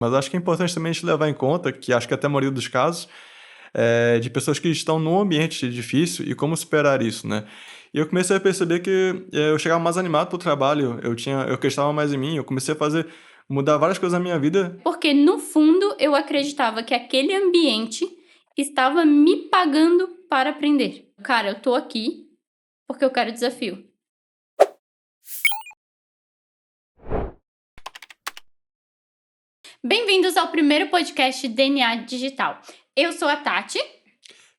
Mas acho que é importante também a gente levar em conta que acho que até a maioria dos casos de pessoas que estão num ambiente difícil e como superar isso, né. E eu comecei a perceber que, eu chegava mais animado para o trabalho, eu acreditava mais em mim, eu comecei a mudar várias coisas na minha vida. Porque no fundo eu acreditava que aquele ambiente estava me pagando para aprender. Cara, eu tô aqui porque eu quero desafio. Bem-vindos ao primeiro podcast DNA Digital. Eu sou a Tati.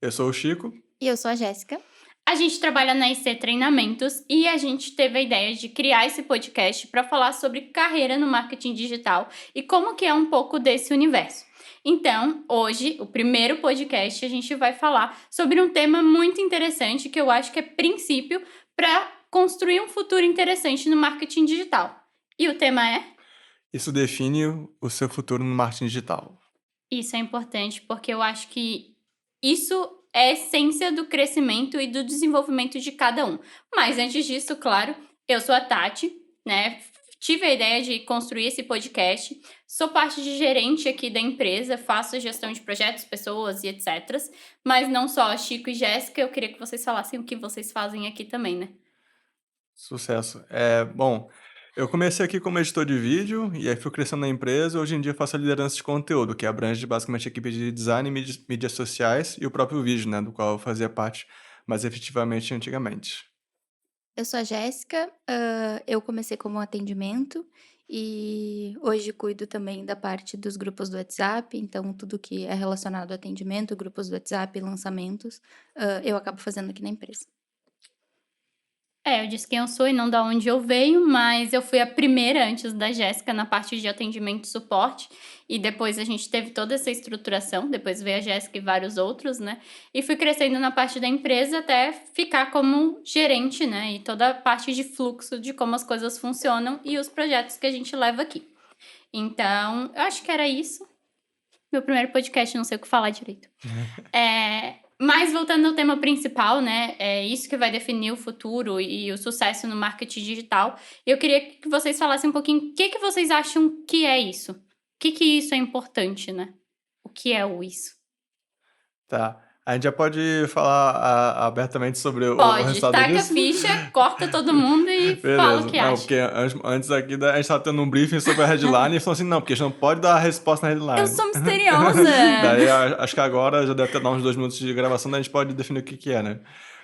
Eu sou o Chico. E eu sou a Jéssica. A gente trabalha na IC Treinamentos e a gente teve a ideia de criar esse podcast para falar sobre carreira no marketing digital e como que é um pouco desse universo. Então, hoje, o primeiro podcast, a gente vai falar sobre um tema muito interessante que eu acho que é princípio para construir um futuro interessante no marketing digital. E o tema é? Isso define o seu futuro no marketing digital. Isso é importante porque eu acho que isso é a essência do crescimento e do desenvolvimento de cada um. Mas antes disso, claro, eu sou a Tati, né? Tive a ideia de construir esse podcast. Sou parte de gerente aqui da empresa, faço gestão de projetos, pessoas e etc. Mas não só Chico e Jéssica, eu queria que vocês falassem o que vocês fazem aqui também, né? Sucesso. Bom, eu comecei aqui como editor de vídeo e aí fui crescendo na empresa. Hoje em dia faço a liderança de conteúdo, que abrange basicamente a equipe de design, mídias sociais e o próprio vídeo, né, do qual eu fazia parte mais efetivamente antigamente. Eu sou a Jéssica, eu comecei como atendimento e hoje cuido também da parte dos grupos do WhatsApp, então tudo que é relacionado ao atendimento, grupos do WhatsApp, lançamentos, eu acabo fazendo aqui na empresa. Eu disse quem eu sou e não da onde eu venho, mas eu fui a primeira antes da Jéssica na parte de atendimento e suporte, e depois a gente teve toda essa estruturação, depois veio a Jéssica e vários outros, né? E fui crescendo na parte da empresa até ficar como gerente, né? E toda a parte de fluxo de como as coisas funcionam e os projetos que a gente leva aqui. Então, eu acho que era isso. Meu primeiro podcast, não sei o que falar direito. Mas voltando ao tema principal, né? É isso que vai definir o futuro e o sucesso no marketing digital. Eu queria que vocês falassem um pouquinho o que vocês acham que é isso. O que isso é importante, né? O que é o isso? Tá. A gente já pode falar abertamente sobre o Pode, resultado taca a disso? ficha, corta todo mundo e fala o Beleza. que Não, acha. porque antes aqui a gente estava tendo um briefing sobre a headline e falou assim, não, porque a gente não pode dar a resposta na Eu headline. sou misteriosa! Daí acho que agora já deve ter dado uns 2 minutos de gravação, daí a gente pode definir o que que é, né.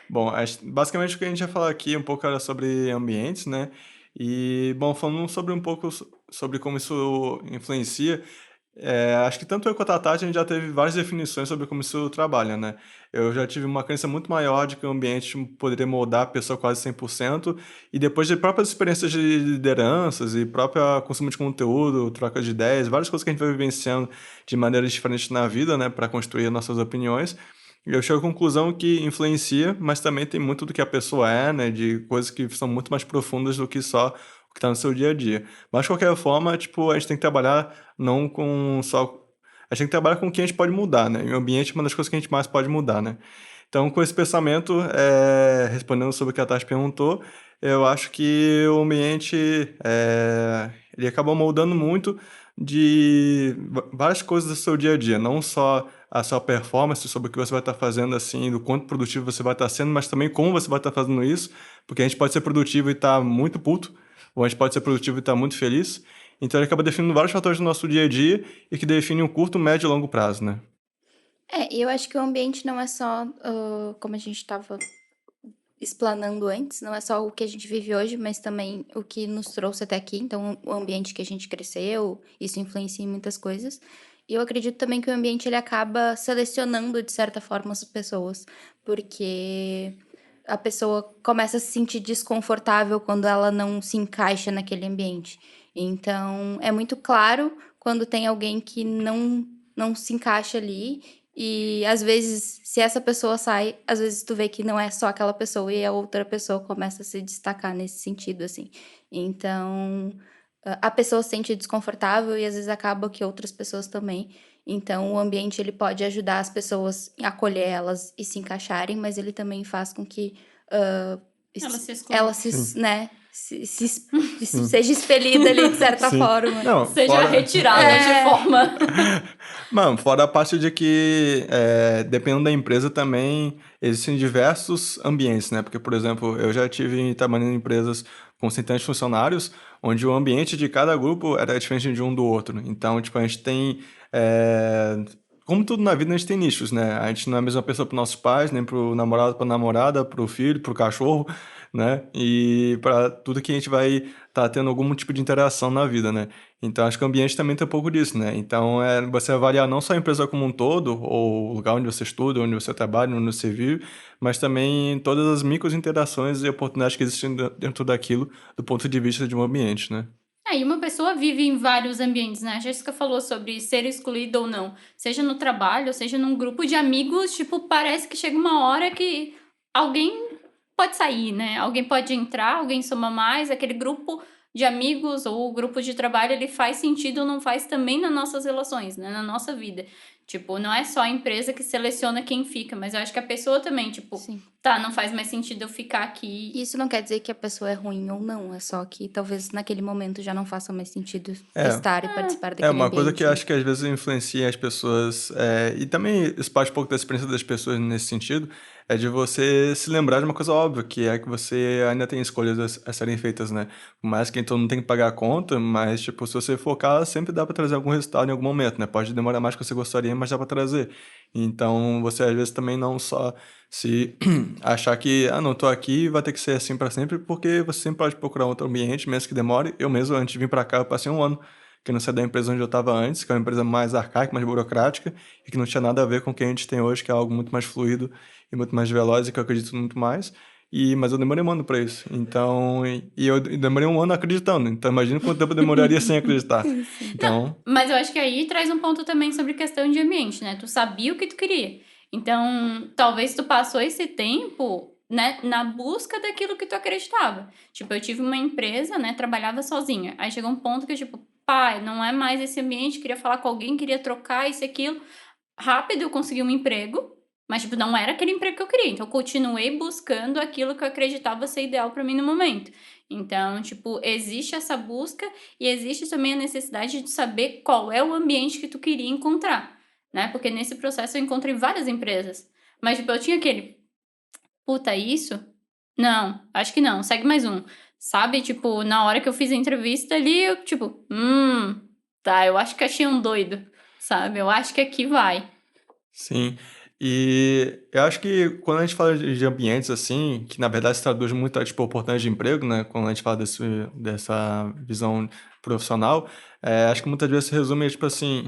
Bom, basicamente o que a gente ia falar aqui um pouco era sobre ambientes, né, e bom, falando sobre um pouco sobre como isso influencia, acho que tanto eu quanto a Tati, a gente já teve várias definições sobre como isso trabalha, né. Eu já tive uma crença muito maior de que o ambiente poderia moldar a pessoa quase 100%, e depois de próprias experiências de lideranças e própria consumo de conteúdo, troca de ideias, várias coisas que a gente vai vivenciando de maneiras diferentes na vida, né, para construir nossas opiniões, eu chego à conclusão que influencia, mas também tem muito do que a pessoa é, né, de coisas que são muito mais profundas do que só o que está no seu dia a dia. Mas de qualquer forma, tipo, a gente tem que trabalhar não com só a gente tem que trabalhar com o que a gente pode mudar, né, e o ambiente é uma das coisas que a gente mais pode mudar, né. Então com esse pensamento, respondendo sobre o que a Tati perguntou, eu acho que o ambiente, ele acabou moldando muito de várias coisas do seu dia a dia, não só a sua performance, sobre o que você vai estar fazendo, assim, do quanto produtivo você vai estar sendo, mas também como você vai estar fazendo isso, porque a gente pode ser produtivo e estar muito puto, ou a gente pode ser produtivo e estar muito feliz. Então ele acaba definindo vários fatores do nosso dia a dia e que definem um curto, médio e longo prazo, né. Eu acho que o ambiente não é só, como a gente estava explanando antes, não é só o que a gente vive hoje, mas também o que nos trouxe até aqui. Então, o ambiente que a gente cresceu, isso influencia em muitas coisas. E eu acredito também que o ambiente ele acaba selecionando, de certa forma, as pessoas, porque a pessoa começa a se sentir desconfortável quando ela não se encaixa naquele ambiente. Então, é muito claro quando tem alguém que não se encaixa ali e às vezes, se essa pessoa sai, às vezes tu vê que não é só aquela pessoa e a outra pessoa começa a se destacar nesse sentido, assim. Então, a pessoa se sente desconfortável e às vezes acaba que outras pessoas também. Então, o ambiente ele pode ajudar as pessoas a acolher elas e se encaixarem, mas ele também faz com que Ela se exclui. elas Sim. né, Sim. seja expelida ali de certa Sim. forma. Não, Seja fora... retirada É. de forma. Mano, fora a parte de que, dependendo da empresa também, existem diversos ambientes, né? Porque, por exemplo, eu já tive trabalhando em empresas com centenas de funcionários, onde o ambiente de cada grupo era diferente de um do outro. Então, tipo, a gente tem... como tudo na vida, a gente tem nichos, né? A gente não é a mesma pessoa para nossos pais, nem pro namorado, pra namorada, pro filho, pro cachorro, né? E para tudo que a gente vai estar tendo algum tipo de interação na vida, né? Então, acho que o ambiente também tem um pouco disso, né? Então, você avaliar não só a empresa como um todo, ou o lugar onde você estuda, onde você trabalha, onde você vive, mas também todas as micro interações e oportunidades que existem dentro daquilo, do ponto de vista de um ambiente, né? E uma pessoa vive em vários ambientes, né? A Jéssica falou sobre ser excluída ou não, seja no trabalho, seja num grupo de amigos, tipo, parece que chega uma hora que alguém pode sair, né? Alguém pode entrar, alguém soma mais, aquele grupo de amigos ou o grupo de trabalho, ele faz sentido ou não faz também nas nossas relações, né? Na nossa vida. Tipo, não é só a empresa que seleciona quem fica, mas eu acho que a pessoa também, tipo, Sim. tá, não faz mais sentido eu ficar aqui. Isso não quer dizer que a pessoa é ruim ou não, é só que talvez naquele momento já não faça mais sentido É, estar e participar É daquele uma coisa que ambiente, eu né? acho que às vezes influencia as pessoas, e também isso parte um pouco da experiência das pessoas nesse sentido, é de você se lembrar de uma coisa óbvia, que é que você ainda tem escolhas a serem feitas, né? Por mais que todo mundo tem que pagar a conta, mas, tipo, se você focar, sempre dá para trazer algum resultado em algum momento, né? Pode demorar mais do que você gostaria, mas dá para trazer. Então, você às vezes também não só se achar que, não, tô aqui e vai ter que ser assim para sempre, porque você sempre pode procurar outro ambiente, mesmo que demore. Eu mesmo, antes de vir para cá, eu passei um ano que não saí da empresa onde eu estava antes, que é uma empresa mais arcaica, mais burocrática, e que não tinha nada a ver com o que a gente tem hoje, que é algo muito mais fluido e muito mais veloz, e que eu acredito muito mais. Mas eu demorei um ano para isso. Então, eu demorei um ano acreditando. Então, imagina quanto tempo eu demoraria sem acreditar. Sim. Não, Então, mas eu acho que aí traz um ponto também sobre questão de ambiente, né? Tu sabia o que tu queria. Então, talvez tu passou esse tempo, né, na busca daquilo que tu acreditava. Tipo, eu tive uma empresa, né, trabalhava sozinha. Aí chegou um ponto que, tipo, pai, não é mais esse ambiente, queria falar com alguém, queria trocar isso e aquilo. Rápido eu consegui um emprego, mas, tipo, não era aquele emprego que eu queria. Então, eu continuei buscando aquilo que eu acreditava ser ideal pra mim no momento. Então, tipo, existe essa busca e existe também a necessidade de saber qual é o ambiente que tu queria encontrar, né? Porque nesse processo eu encontrei várias empresas. Mas, tipo, eu tinha aquele, puta, isso? Não, acho que não, segue mais um. Sabe, tipo, na hora que eu fiz a entrevista ali, eu, tipo, tá, eu acho que achei um doido, sabe? Eu acho que aqui vai. sim. E eu acho que quando a gente fala de ambientes assim, que na verdade se traduz muito a tipo, oportunidade de emprego, né? Quando a gente fala dessa visão profissional, acho que muitas vezes se resume tipo assim,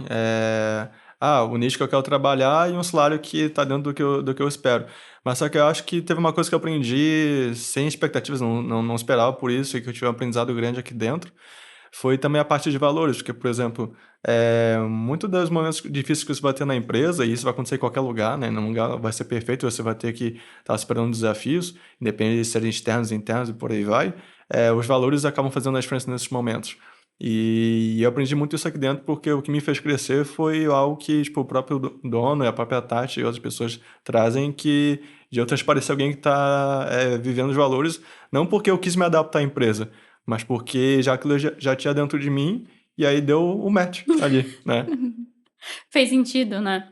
o nicho que eu quero trabalhar e um salário que está dentro do que eu espero. Mas só que eu acho que teve uma coisa que eu aprendi sem expectativas, não esperava por isso, e que eu tive um aprendizado grande aqui dentro, foi também a parte de valores, porque, por exemplo, muito dos momentos difíceis que você vai ter na empresa, e isso vai acontecer em qualquer lugar, né? Nenhum lugar vai ser perfeito, você vai ter que estar superando desafios, independente de serem externos, internos e por aí vai. Os valores acabam fazendo a diferença nesses momentos. E eu aprendi muito isso aqui dentro, porque o que me fez crescer foi algo que, tipo, o próprio dono e a própria Tati e outras pessoas trazem, que de eu transparecer alguém que está vivendo os valores, não porque eu quis me adaptar à empresa, mas porque já aquilo já tinha dentro de mim, e aí deu o match ali, né? Fez sentido, né?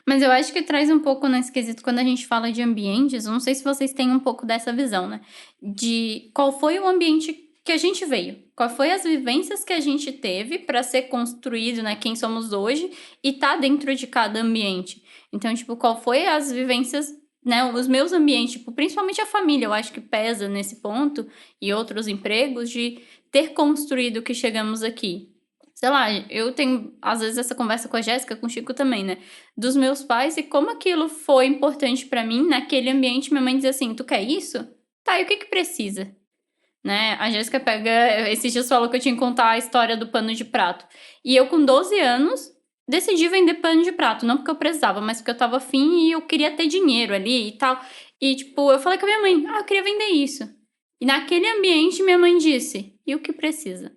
Mas eu acho que traz um pouco nesse quesito quando a gente fala de ambientes, eu não sei se vocês têm um pouco dessa visão, né? De qual foi o ambiente que a gente veio, qual foi as vivências que a gente teve para ser construído, né, quem somos hoje e tá dentro de cada ambiente. Então, tipo, qual foi as vivências, né, os meus ambientes, tipo, principalmente a família, eu acho que pesa nesse ponto e outros empregos de ter construído o que chegamos aqui. Sei lá, eu tenho, às vezes, essa conversa com a Jéssica, com o Chico também, né? Dos meus pais e como aquilo foi importante pra mim naquele ambiente. Minha mãe dizia assim: tu quer isso? Tá, e o que que precisa? Né? A Jéssica pega. Esses dias falou que eu tinha que contar a história do pano de prato. E eu, com 12 anos, decidi vender pano de prato. Não porque eu precisava, mas porque eu tava afim e eu queria ter dinheiro ali e tal. E, tipo, eu falei com a minha mãe: eu queria vender isso. E naquele ambiente, minha mãe disse: e o que precisa?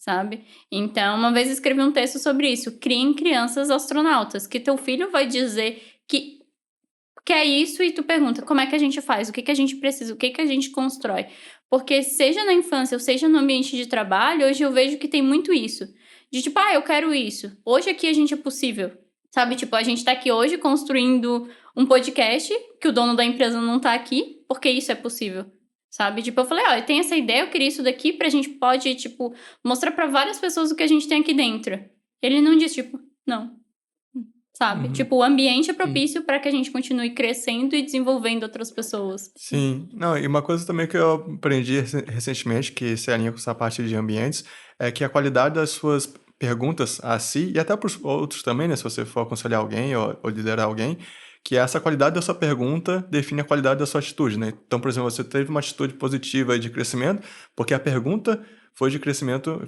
Sabe? Então, uma vez eu escrevi um texto sobre isso. Criem crianças astronautas, que teu filho vai dizer que quer isso e tu pergunta, como é que a gente faz? O que que a gente precisa? O que que a gente constrói? Porque seja na infância ou seja no ambiente de trabalho, hoje eu vejo que tem muito isso. De tipo, eu quero isso. Hoje aqui a gente é possível. Sabe, tipo, a gente tá aqui hoje construindo um podcast que o dono da empresa não tá aqui, porque isso é possível. Sabe? Tipo, eu falei, eu tenho essa ideia, eu queria isso daqui pra gente pode, tipo, mostrar pra várias pessoas o que a gente tem aqui dentro. Ele não disse, tipo, não. Sabe? Uhum. Tipo, o ambiente é propício pra que a gente continue crescendo e desenvolvendo outras pessoas. Sim. Não, e uma coisa também que eu aprendi recentemente, que se alinha com essa parte de ambientes, é que a qualidade das suas perguntas a si, e até para os outros também, né, se você for aconselhar alguém ou liderar alguém, que essa qualidade da sua pergunta define a qualidade da sua atitude, né? Então, por exemplo, você teve uma atitude positiva de crescimento, porque a pergunta foi de crescimento,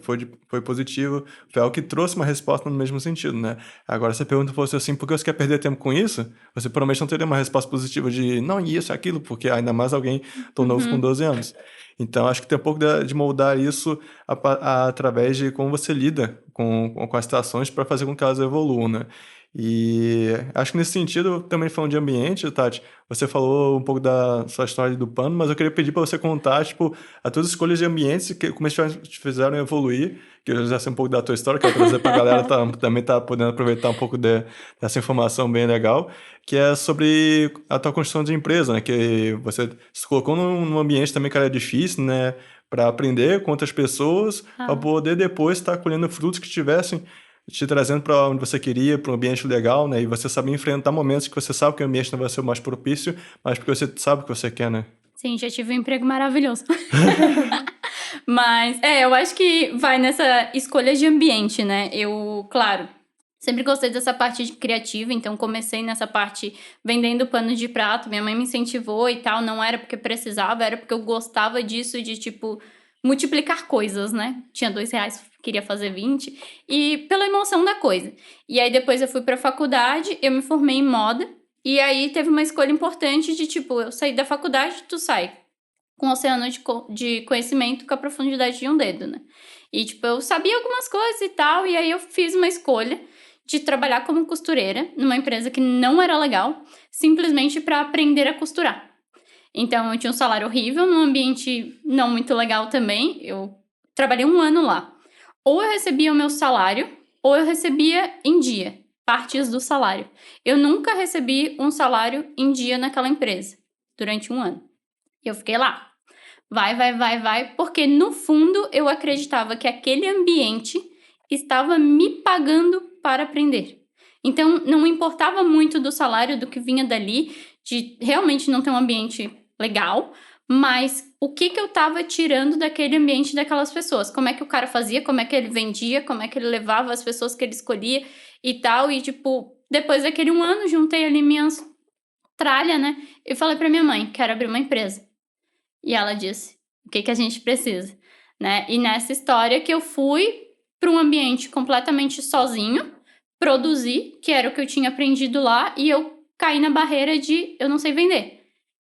foi positivo, foi algo que trouxe uma resposta no mesmo sentido, né? Agora, se a pergunta fosse assim, por que você quer perder tempo com isso? Você provavelmente não teria uma resposta positiva de não, isso, aquilo, porque ainda mais alguém tão novo com 12 anos. Então, acho que tem um pouco de moldar isso através de como você lida com as situações para fazer com que elas evoluam, né? E acho que nesse sentido, também falando de ambiente, Tati, você falou um pouco da sua história do pano, mas eu queria pedir para você contar, tipo, as tuas escolhas de ambientes, como eles te fizeram evoluir, que eu já sei um pouco da tua história, quero trazer para a galera também tá podendo aproveitar um pouco dessa informação bem legal, que é sobre a tua construção de empresa, né? Que você se colocou num ambiente também que era difícil, né? Para aprender com outras pessoas, para poder depois estar colhendo frutos que tivessem te trazendo para onde você queria, para um ambiente legal, né? E você saber enfrentar momentos que você sabe que o ambiente não vai ser o mais propício, mas porque você sabe o que você quer, né? Sim, já tive um emprego maravilhoso. Mas, eu acho que vai nessa escolha de ambiente, né? Eu, claro, sempre gostei dessa parte de criativa, então comecei nessa parte vendendo pano de prato. Minha mãe me incentivou e tal, não era porque precisava, era porque eu gostava disso, de tipo, multiplicar coisas, né? Tinha R$2, queria fazer 20, e pela emoção da coisa. E aí depois eu fui pra faculdade, eu me formei em moda, e aí teve uma escolha importante de tipo, eu saí da faculdade, tu sai com um oceano de conhecimento com a profundidade de um dedo, né? E, tipo, eu sabia algumas coisas e tal, e aí eu fiz uma escolha de trabalhar como costureira numa empresa que não era legal, simplesmente para aprender a costurar. Então, eu tinha um salário horrível, num ambiente não muito legal também. Eu trabalhei 1 ano lá. Ou eu recebia o meu salário, ou eu recebia em dia, partes do salário. Eu nunca recebi um salário em dia naquela empresa, durante 1 ano. E eu fiquei lá. Vai, porque no fundo eu acreditava que aquele ambiente estava me pagando para aprender. Então, não importava muito do salário, do que vinha dali, de realmente não ter um ambiente legal, mas o que eu estava tirando daquele ambiente daquelas pessoas. Como é que o cara fazia, como é que ele vendia, como é que ele levava as pessoas que ele escolhia e tal. E, tipo, depois daquele 1 ano, juntei ali minhas tralha, né? E falei pra minha mãe, quero abrir uma empresa. E ela disse, o que a gente precisa, né? E nessa história que eu fui para um ambiente completamente sozinho, produzir, que era o que eu tinha aprendido lá, e eu caí na barreira de eu não sei vender.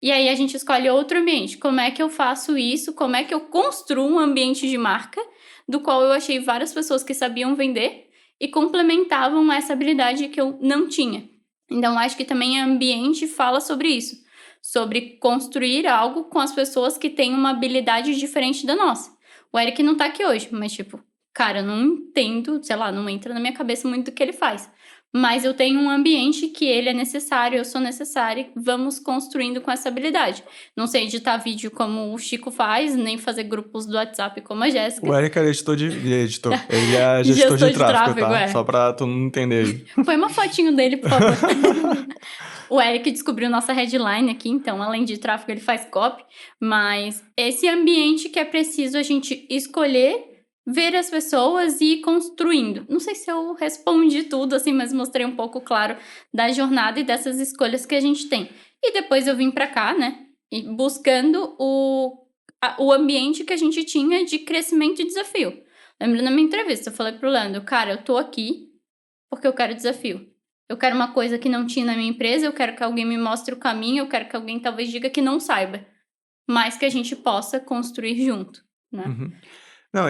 E aí a gente escolhe outro ambiente. Como é que eu faço isso? Como é que eu construo um ambiente de marca, do qual eu achei várias pessoas que sabiam vender e complementavam essa habilidade que eu não tinha. Então, acho que também ambiente fala sobre isso. Sobre construir algo com as pessoas que têm uma habilidade diferente da nossa. O Eric não tá aqui hoje, mas tipo, cara, eu não entendo, sei lá, não entra na minha cabeça muito do que ele faz. Mas eu tenho um ambiente que ele é necessário, eu sou necessária, vamos construindo com essa habilidade. Não sei editar vídeo como o Chico faz, nem fazer grupos do WhatsApp como a Jéssica. O Eric era editor editor. Ele é gestor de tráfego, tá? Só pra tu não entender aí. Põe uma fotinho dele, por favor. O Eric descobriu nossa headline aqui, então, além de tráfego, ele faz copy. Mas esse ambiente que é preciso a gente escolher, ver as pessoas e ir construindo. Não sei se eu respondi tudo, assim, mas mostrei um pouco, claro, da jornada e dessas escolhas que a gente tem. E depois eu vim pra cá, né? E buscando o ambiente que a gente tinha de crescimento e desafio. Lembra na minha entrevista, eu falei pro Leandro, cara, eu tô aqui porque eu quero desafio. Eu quero uma coisa que não tinha na minha empresa, eu quero que alguém me mostre o caminho, eu quero que alguém talvez diga que não saiba, mas que a gente possa construir junto, né? Uhum. Não,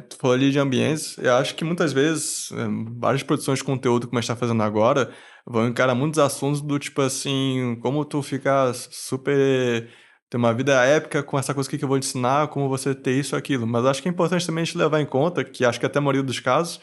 tu falou ali de ambientes, eu acho que muitas vezes, várias produções de conteúdo como a gente tá fazendo agora, vão encarar muitos assuntos do tipo assim, como tu ficar super ter uma vida épica com essa coisa aqui que eu vou te ensinar, como você ter isso ou aquilo. Mas acho que é importante também a gente levar em conta, que acho que até a maioria dos casos,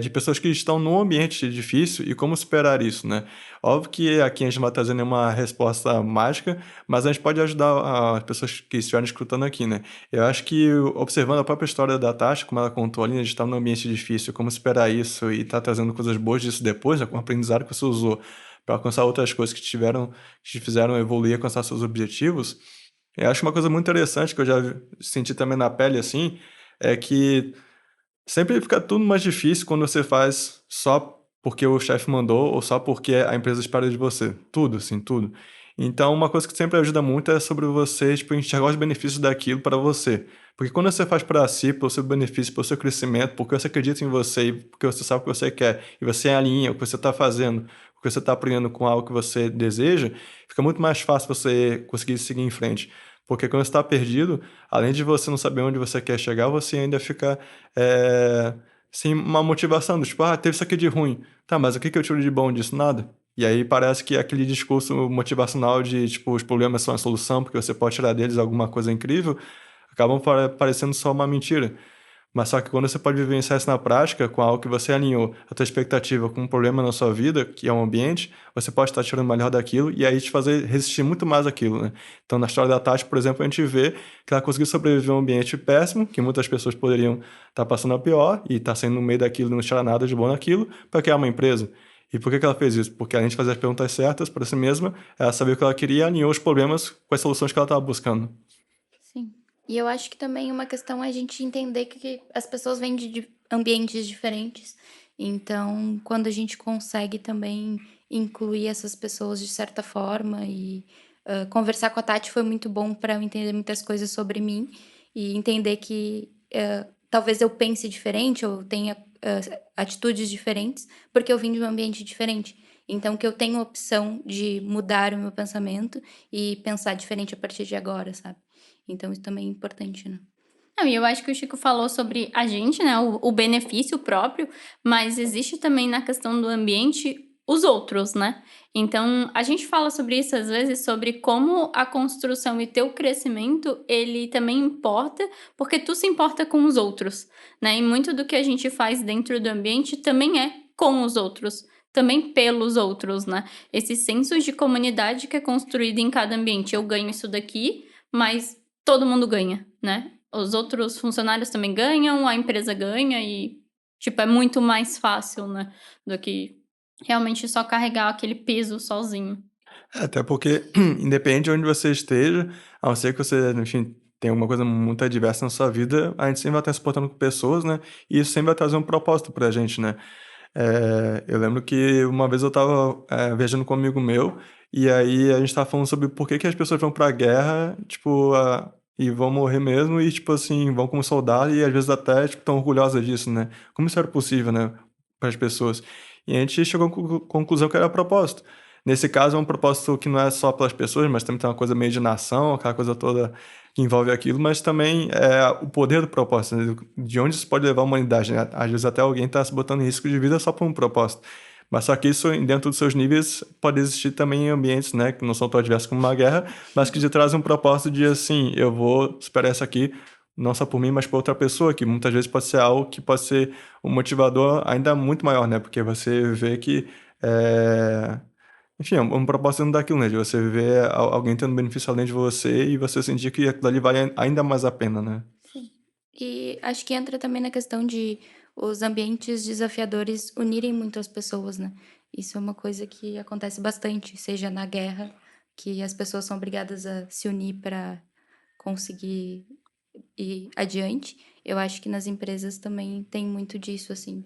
de pessoas que estão num ambiente difícil e como superar isso, né? Óbvio que aqui a gente não vai trazer nenhuma resposta mágica, mas a gente pode ajudar as pessoas que estiverem escutando aqui, né? Eu acho que observando a própria história da Tasha, como ela contou ali, né, de estar num ambiente difícil, como superar isso e estar trazendo coisas boas disso depois, né, com o aprendizado que você usou para alcançar outras coisas que te fizeram evoluir e alcançar seus objetivos, eu acho uma coisa muito interessante que eu já senti também na pele, assim, é que sempre fica tudo mais difícil quando você faz só porque o chefe mandou ou só porque a empresa espera de você. Tudo, assim, tudo. Então, uma coisa que sempre ajuda muito é sobre você, tipo, enxergar os benefícios daquilo para você. Porque quando você faz para si, pelo seu benefício, pelo seu crescimento, porque você acredita em você e porque você sabe o que você quer, e você alinha o que você está fazendo, o que você está aprendendo com algo que você deseja, fica muito mais fácil você conseguir seguir em frente. Porque quando você está perdido, além de você não saber onde você quer chegar, você ainda fica é, sem uma motivação, do tipo, teve isso aqui de ruim. Tá, mas o que que eu tiro de bom disso? Nada. E aí parece que aquele discurso motivacional de, tipo, os problemas são a solução, porque você pode tirar deles alguma coisa incrível, acabam parecendo só uma mentira. Mas só que quando você pode vivenciar isso na prática, com algo que você alinhou a tua expectativa com um problema na sua vida, que é um ambiente, você pode estar tirando o melhor daquilo e aí te fazer resistir muito mais àquilo, né? Então, na história da Tati, por exemplo, a gente vê que ela conseguiu sobreviver a um ambiente péssimo, que muitas pessoas poderiam estar passando a pior e estar saindo no meio daquilo e não tirar nada de bom naquilo, para criar uma empresa. E por que que ela fez isso? Porque além de fazer as perguntas certas para si mesma, ela sabia o que ela queria e alinhou os problemas com as soluções que ela estava buscando. Sim. E eu acho que também uma questão é a gente entender que as pessoas vêm de ambientes diferentes. Então, quando a gente consegue também incluir essas pessoas de certa forma e conversar com a Tati foi muito bom para eu entender muitas coisas sobre mim e entender que talvez eu pense diferente ou tenha atitudes diferentes porque eu vim de um ambiente diferente. Então, que eu tenho opção de mudar o meu pensamento e pensar diferente a partir de agora, sabe? Então, isso também é importante, né? Não, e eu acho que o Chico falou sobre a gente, né, o benefício próprio, mas existe também na questão do ambiente os outros, né? Então, a gente fala sobre isso às vezes, sobre como a construção e teu crescimento, ele também importa, porque tu se importa com os outros, né? E muito do que a gente faz dentro do ambiente também é com os outros, também pelos outros, né? Esse senso de comunidade que é construído em cada ambiente. Eu ganho isso daqui, mas todo mundo ganha, né? Os outros funcionários também ganham, a empresa ganha e, tipo, é muito mais fácil, né? Do que realmente só carregar aquele peso sozinho. Até porque, independente de onde você esteja, a não ser que você, enfim, tenha alguma coisa muito adversa na sua vida, a gente sempre vai estar se portando com pessoas, né? E isso sempre vai trazer um propósito pra gente, né? Eu lembro que uma vez eu estava viajando com um amigo meu, e aí a gente estava falando sobre por que que as pessoas vão pra guerra, tipo, e vão morrer mesmo, e tipo assim, vão como soldado, e às vezes até, tipo, tão orgulhosas disso, né? Como isso era possível, né? Para as pessoas. E a gente chegou à conclusão que era propósito. Nesse caso, é um propósito que não é só pelas pessoas, mas também tem uma coisa meio de nação, aquela coisa toda que envolve aquilo, mas também é o poder do propósito, né? De onde isso pode levar a humanidade, né? Às vezes até alguém está se botando em risco de vida só por um propósito. Mas só que isso, dentro dos seus níveis, pode existir também em ambientes, né, que não são tão adversos como uma guerra, mas que te trazem um propósito de, assim, eu vou superar isso aqui, não só por mim, mas por outra pessoa, que muitas vezes pode ser algo que pode ser um motivador ainda muito maior, né? Porque você vê que enfim, é um propósito daquilo, né? De você ver alguém tendo benefício além de você e você sentir que aquilo ali vale ainda mais a pena, né? Sim. E acho que entra também na questão de os ambientes desafiadores unirem muito as pessoas, né? Isso é uma coisa que acontece bastante, seja na guerra, que as pessoas são obrigadas a se unir para conseguir ir adiante. Eu acho que nas empresas também tem muito disso, assim.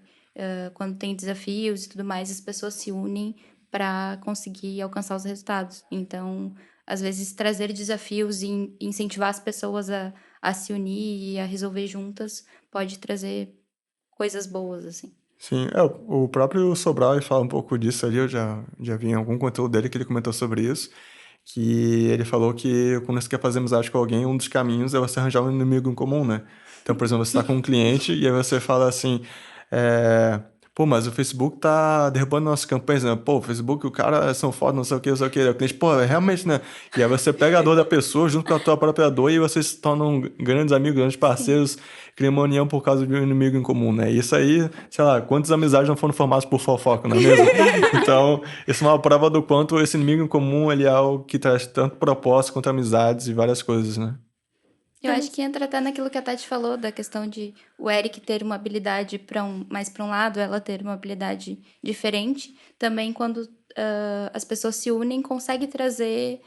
Quando tem desafios e tudo mais, as pessoas se unem para conseguir alcançar os resultados. Então, às vezes, trazer desafios e incentivar as pessoas a se unir e a resolver juntas pode trazer coisas boas, assim. Sim, o próprio Sobral ele fala um pouco disso ali, eu já vi em algum conteúdo dele que ele comentou sobre isso, que ele falou que quando você quer fazer amizade com alguém, um dos caminhos é você arranjar um inimigo em comum, né? Então, por exemplo, você está com um cliente e aí você fala assim, pô, mas o Facebook tá derrubando nossas campanhas, né? Pô, o Facebook, o cara são foda, não sei o que, não sei o que. Aí o cliente, pô, realmente, né? E aí você pega a dor da pessoa junto com a tua própria dor e vocês se tornam grandes amigos, grandes parceiros, criam uma união por causa de um inimigo em comum, né? E isso aí, sei lá, quantas amizades não foram formadas por fofoca, não é mesmo? Então, isso é uma prova do quanto esse inimigo em comum, ele é algo que traz tanto propósito quanto amizades e várias coisas, né? Eu acho que entra até naquilo que a Tati falou, da questão de o Eric ter uma habilidade mais para um lado, ela ter uma habilidade diferente. Também quando as pessoas se unem, consegue trazer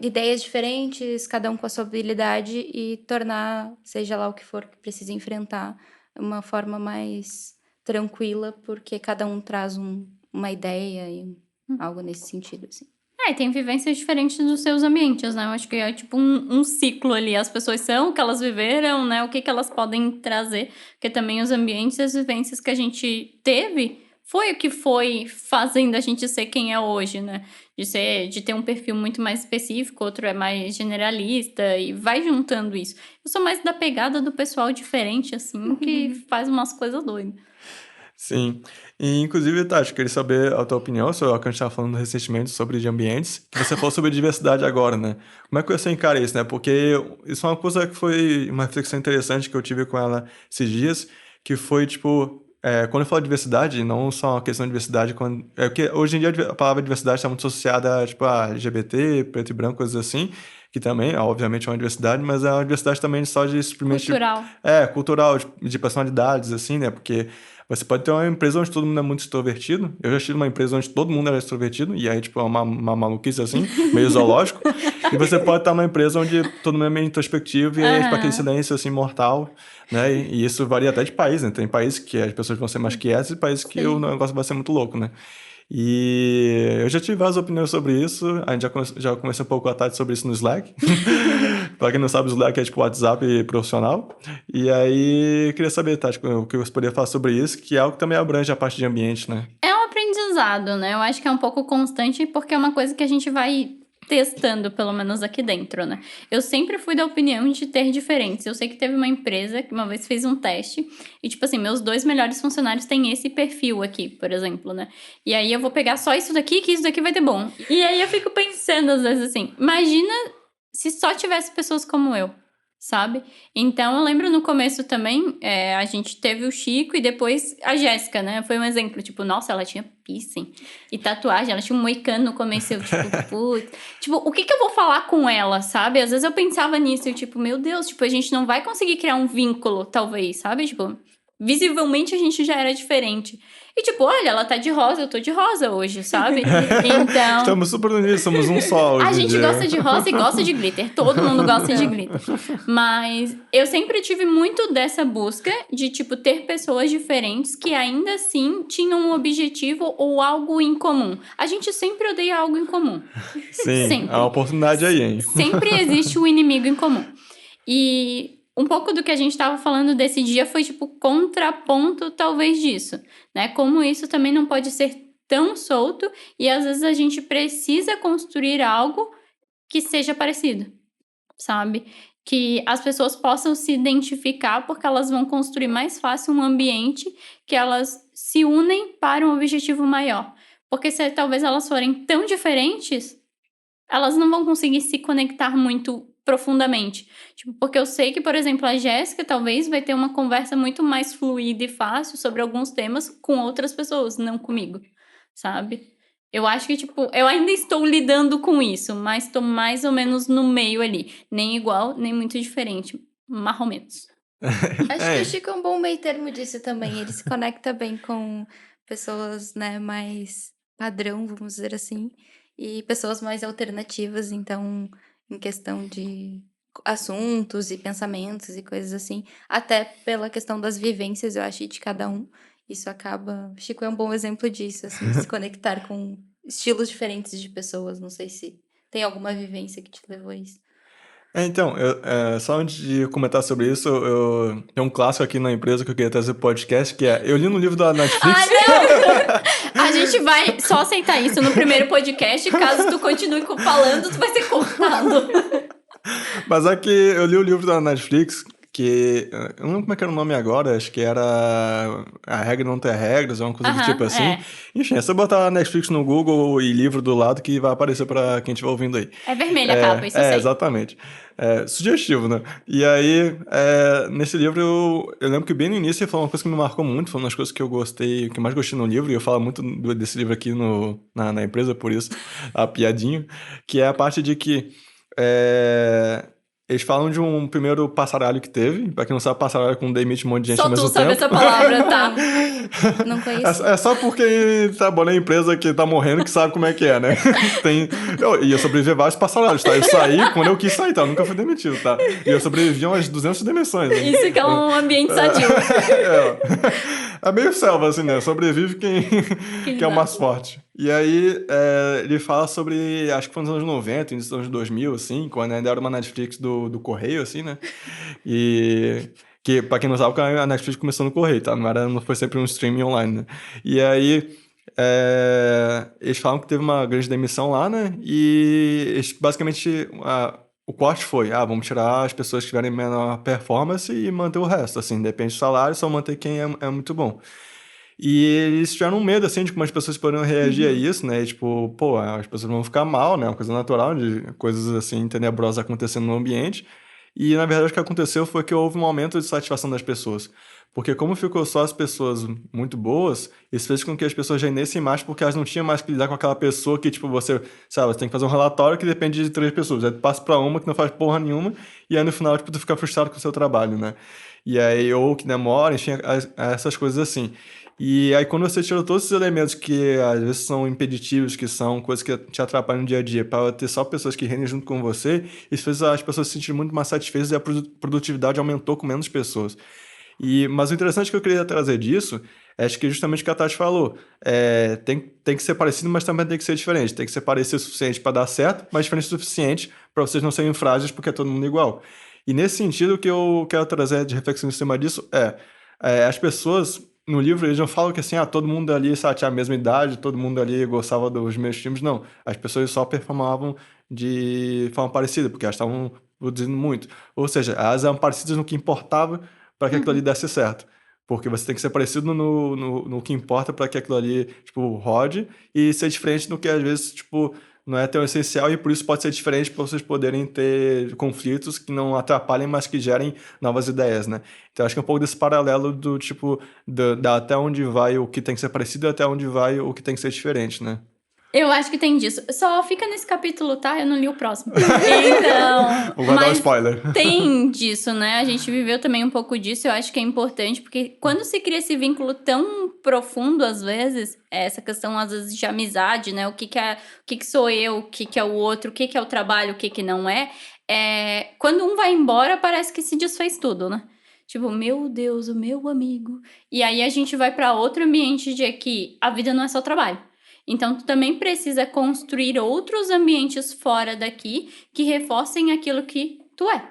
ideias diferentes, cada um com a sua habilidade, e tornar, seja lá o que for que precisa enfrentar, uma forma mais tranquila, porque cada um traz uma ideia e algo nesse sentido, assim. E tem vivências diferentes dos seus ambientes, né? Eu acho que é tipo um ciclo ali. As pessoas são o que elas viveram, né? O que elas podem trazer. Porque também os ambientes e as vivências que a gente teve foi o que foi fazendo a gente ser quem é hoje, né? De ter um perfil muito mais específico, outro é mais generalista e vai juntando isso. Eu sou mais da pegada do pessoal diferente, assim, que faz umas coisas doidas. Sim. E, inclusive, Tati, queria saber a tua opinião sobre o que a gente estava falando recentemente sobre de ambientes, que você falou sobre diversidade agora, né? Como é que você encara isso, né? Porque isso é uma coisa que foi uma reflexão interessante que eu tive com ela esses dias, que foi, tipo, quando eu falo de diversidade, não só uma questão de diversidade, porque hoje em dia a palavra diversidade está muito associada, tipo, a LGBT, preto e branco, coisas assim, que também, obviamente, é uma diversidade, mas é uma diversidade também só de simplesmente... Cultural. Cultural, de personalidades, assim, né? Porque você pode ter uma empresa onde todo mundo é muito extrovertido. Eu já estive numa empresa onde todo mundo era extrovertido, e aí, tipo, é uma maluquice assim, meio zoológico. E você pode estar numa empresa onde todo mundo é meio introspectivo e é tipo, aquele silêncio, assim, mortal, né? E isso varia até de país, né? Tem países que as pessoas vão ser mais quietas e países que o negócio vai ser muito louco, né? E eu já tive várias opiniões sobre isso. A gente já conversou um pouco à tarde sobre isso no Slack. Pra quem não sabe, o Slack é tipo WhatsApp profissional. E aí, eu queria saber, Tati, o que você poderia falar sobre isso, que é algo que também abrange a parte de ambiente, né? É um aprendizado, né? Eu acho que é um pouco constante porque é uma coisa que a gente vai testando, pelo menos aqui dentro, né? Eu sempre fui da opinião de ter diferentes. Eu sei que teve uma empresa que uma vez fez um teste e, tipo assim, meus 2 melhores funcionários têm esse perfil aqui, por exemplo, né? E aí eu vou pegar só isso daqui, que isso daqui vai ter bom. E aí eu fico pensando, às vezes, assim, imagina se só tivesse pessoas como eu, sabe? Então, eu lembro no começo também, a gente teve o Chico e depois a Jéssica, né? Foi um exemplo, tipo, nossa, ela tinha piercing e tatuagem, ela tinha um moicano no começo, eu, tipo, putz. Tipo, o que eu vou falar com ela, sabe? Às vezes eu pensava nisso, eu, tipo, meu Deus, tipo, a gente não vai conseguir criar um vínculo, talvez, sabe? Tipo, visivelmente a gente já era diferente. E tipo, olha, ela tá de rosa, eu tô de rosa hoje, sabe? Então... Estamos super unidos, somos um só hoje A em gente dia. gosta de rosa e gosta de glitter. Todo mundo gosta de glitter. Mas eu sempre tive muito dessa busca de, tipo, ter pessoas diferentes que ainda assim tinham um objetivo ou algo em comum. A gente sempre odeia algo em comum. Sim, Sempre. há uma oportunidade aí, hein? Sempre existe um inimigo em comum. E um pouco do que a gente estava falando desse dia foi, tipo, contraponto talvez disso, né? Como isso também não pode ser tão solto e às vezes a gente precisa construir algo que seja parecido, sabe? Que as pessoas possam se identificar porque elas vão construir mais fácil um ambiente que elas se unem para um objetivo maior. Porque se talvez elas forem tão diferentes, elas não vão conseguir se conectar muito profundamente. Tipo, porque eu sei que, por exemplo, a Jéssica talvez vai ter uma conversa muito mais fluida e fácil sobre alguns temas com outras pessoas, não comigo, sabe? Eu acho que, tipo, eu ainda estou lidando com isso, mas estou mais ou menos no meio ali. Nem igual, nem muito diferente. Mais ou menos. Acho que o Chico é um bom meio termo disso também. Ele se conecta bem com pessoas, né, mais padrão, vamos dizer assim, e pessoas mais alternativas. Então, em questão de assuntos e pensamentos e coisas assim, até pela questão das vivências, eu acho, de cada um. Isso acaba... Chico é um bom exemplo disso, assim, se conectar com estilos diferentes de pessoas. Não sei se tem alguma vivência que te levou a isso. Então, só antes de comentar sobre isso, tem um clássico aqui na empresa que eu queria trazer pro podcast, que é... Eu li no livro da Netflix... não! A gente vai só aceitar isso no primeiro podcast, caso tu continue falando, tu vai ser cortado. Mas é que eu li o livro da Netflix, que... Eu não lembro como é que era o nome agora, acho que era A Regra Não Ter Regras, uma coisa do tipo Aham, assim. é. Enfim, é só botar Netflix no Google e livro do lado que vai aparecer pra quem estiver ouvindo aí. É vermelha a capa, isso eu sei. Exatamente. Sugestivo, né? E aí, nesse livro, eu lembro que bem no início ele falou uma coisa que me marcou muito, foi uma das coisas que eu gostei, que eu mais gostei no livro, e eu falo muito desse livro aqui na empresa, por isso, a piadinha, que é a parte de que eles falam de um primeiro passaralho que teve. Pra quem não sabe, passaralho é quando demite um monte de gente Só ao mesmo tu sabe tempo. essa palavra, tá? Não conheci. É só porque trabalha na empresa que tá morrendo que sabe como é que é, né? E eu sobrevivi a vários passaralhos, tá? Eu saí quando eu quis sair, tá? Eu nunca fui demitido, tá? E eu sobrevivi a umas 200 demissões, né? Isso que é um ambiente sadio. É meio selva, assim, né? Sobrevive quem é o dá. mais forte. E aí, ele fala sobre, acho que foi nos anos 90, início dos anos 2000, assim, quando ainda era uma Netflix do Correio, assim, né? E... Que, pra quem não sabe, a Netflix começou no Correio, tá? Não foi sempre um streaming online, né? E aí, eles falam que teve uma grande demissão lá, né? E eles, basicamente, o corte foi, vamos tirar as pessoas que tiverem menor performance e manter o resto, assim, depende do salário, só manter quem é muito bom. E eles tiveram um medo, assim, de como as pessoas poderiam reagir a isso, né? E, tipo, pô, as pessoas vão ficar mal, né? Uma coisa natural de coisas, assim, tenebrosas acontecendo no ambiente. E, na verdade, o que aconteceu foi que houve um aumento de satisfação das pessoas. Porque como ficou só as pessoas muito boas, isso fez com que as pessoas rendessem mais, porque elas não tinham mais que lidar com aquela pessoa que, tipo, você tem que fazer um relatório que depende de 3 pessoas. Aí tu passa pra uma que não faz porra nenhuma, e aí no final, tipo, tu fica frustrado com o seu trabalho, né? E aí, ou que demora, enfim, essas coisas assim. E aí, quando você tira todos esses elementos que às vezes são impeditivos, que são coisas que te atrapalham no dia a dia, para ter só pessoas que rendem junto com você, isso fez as pessoas se sentirem muito mais satisfeitas e a produtividade aumentou com menos pessoas. Mas o interessante que eu queria trazer disso é acho que justamente o que a Tati falou. Tem que ser parecido, mas também tem que ser diferente. Tem que ser parecido o suficiente para dar certo, mas diferente o suficiente para vocês não serem frágeis porque é todo mundo igual. E nesse sentido, o que eu quero trazer de reflexão em cima disso as pessoas no livro eles não falam que assim, todo mundo ali tinha a mesma idade, todo mundo ali gostava dos mesmos filmes. Não, as pessoas só performavam de forma parecida, porque elas estavam produzindo muito. Ou seja, elas eram parecidas no que importava para que aquilo ali desse certo. Porque você tem que ser parecido no que importa para que aquilo ali, tipo, rode e ser diferente no que às vezes, tipo, não é tão essencial e por isso pode ser diferente para vocês poderem ter conflitos que não atrapalhem, mas que gerem novas ideias, né? Então acho que é um pouco desse paralelo do tipo, da até onde vai o que tem que ser parecido e até onde vai o que tem que ser diferente, né? Eu acho que tem disso. Só fica nesse capítulo, tá? Eu não li o próximo. Então. Vou guardar um Mas spoiler. tem disso, né? A gente viveu também um pouco disso. Eu acho que é importante, porque quando se cria esse vínculo tão profundo, às vezes, essa questão, às vezes, de amizade, né? O que que sou eu, o que é o outro, o que é o trabalho, o que não é. Quando um vai embora, parece que se desfez tudo, né? Tipo, meu Deus, o meu amigo. E aí a gente vai pra outro ambiente de que a vida não é só trabalho. Então, tu também precisa construir outros ambientes fora daqui que reforcem aquilo que tu é,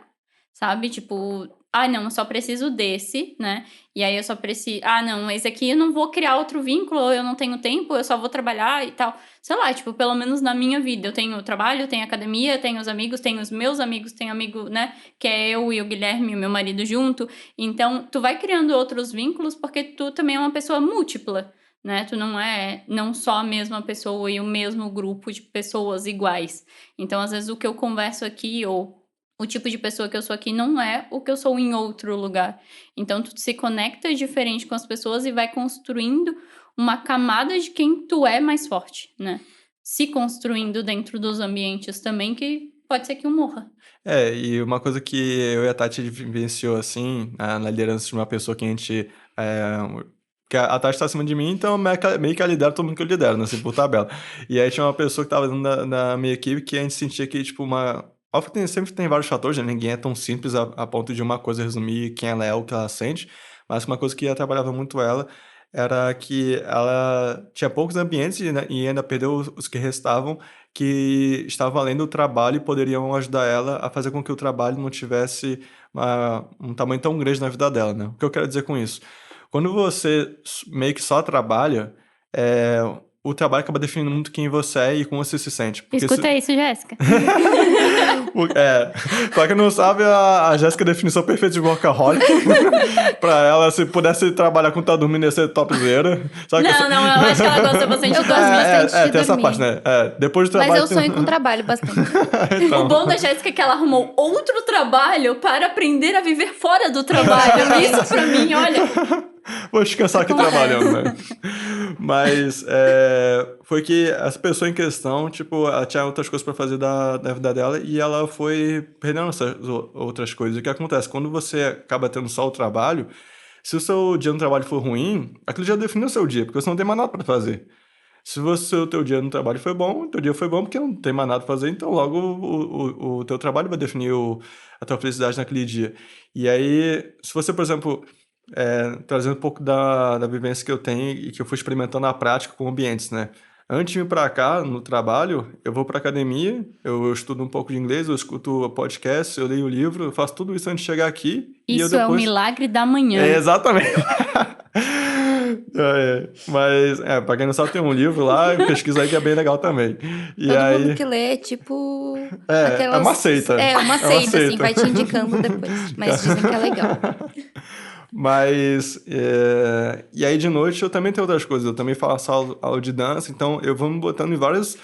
sabe? Tipo, não, eu só preciso desse, né? E aí eu só preciso... não, esse aqui eu não vou criar outro vínculo, ou eu não tenho tempo, eu só vou trabalhar e tal. Sei lá, tipo, pelo menos na minha vida. Eu tenho trabalho, tenho academia, tenho os amigos, tenho os meus amigos, tenho amigo, né? Que é eu e o Guilherme, o meu marido junto. Então, tu vai criando outros vínculos porque tu também é uma pessoa múltipla, né? Tu não é não só a mesma pessoa e o mesmo grupo de pessoas iguais. Então, às vezes, o que eu converso aqui ou o tipo de pessoa que eu sou aqui não é o que eu sou em outro lugar. Então, tu se conecta diferente com as pessoas e vai construindo uma camada de quem tu é mais forte, né? Se construindo dentro dos ambientes também, que pode ser que um morra. E uma coisa que eu e a Tati vivenciou, assim, na liderança de uma pessoa que a gente... que a Tati tá acima de mim, então meio que ela lidera todo mundo que eu lidero, né, assim, por tabela. E aí tinha uma pessoa que tava dentro da minha equipe que a gente sentia que, tipo, óbvio que sempre tem vários fatores, né? Ninguém é tão simples a ponto de uma coisa resumir quem ela é, o que ela sente, mas uma coisa que atrapalhava muito ela era que ela tinha poucos ambientes né, e ainda perdeu os que restavam, que estavam além do trabalho e poderiam ajudar ela a fazer com que o trabalho não tivesse um tamanho tão grande na vida dela, né? O que eu quero dizer com isso? Quando você meio que só trabalha, o trabalho acaba definindo muito quem você é e como você se sente. Porque Escuta isso, Jéssica. Pra quem não sabe, a Jéssica é a definição perfeita de workaholic. Pra ela, se pudesse trabalhar com tá dormindo, ia ser topzera. Sabe que Não, eu acho que ela gosta bastante Eu de gosto dormir. bastante de tem essa dormir. parte, né? Depois do trabalho... Mas eu sonho com trabalho bastante. Então, O bom da Jéssica é que ela arrumou outro trabalho para aprender a viver fora do trabalho. Isso pra mim, olha... vou descansar aqui trabalhando, né? Mas foi que essa pessoa em questão, tipo, ela tinha outras coisas pra fazer da vida dela e ela foi perdendo essas outras coisas. O que acontece? Quando você acaba tendo só o trabalho, se o seu dia no trabalho for ruim, aquilo já definiu o seu dia, porque você não tem mais nada pra fazer. Se o teu dia no trabalho foi bom, o teu dia foi bom porque não tem mais nada pra fazer, então logo o teu trabalho vai definir a tua felicidade naquele dia. E aí, se você, por exemplo, trazendo um pouco da vivência que eu tenho e que eu fui experimentando na prática com ambientes, né? Antes de vir pra cá, no trabalho, eu vou pra academia, eu estudo um pouco de inglês, eu escuto podcast, eu leio livro, eu faço tudo isso antes de chegar aqui. E eu Isso é o depois... milagre da manhã. Exatamente. Mas, pra quem não sabe, tem um livro lá, pesquisa aí que é bem legal também. E Todo aí, mundo que lê é tipo... é uma seita. É uma seita, assim, seita. vai te indicando depois. Mas dizem que é legal. Mas, e aí de noite eu também tenho outras coisas, eu também faço aula de dança, então eu vou me botando em várias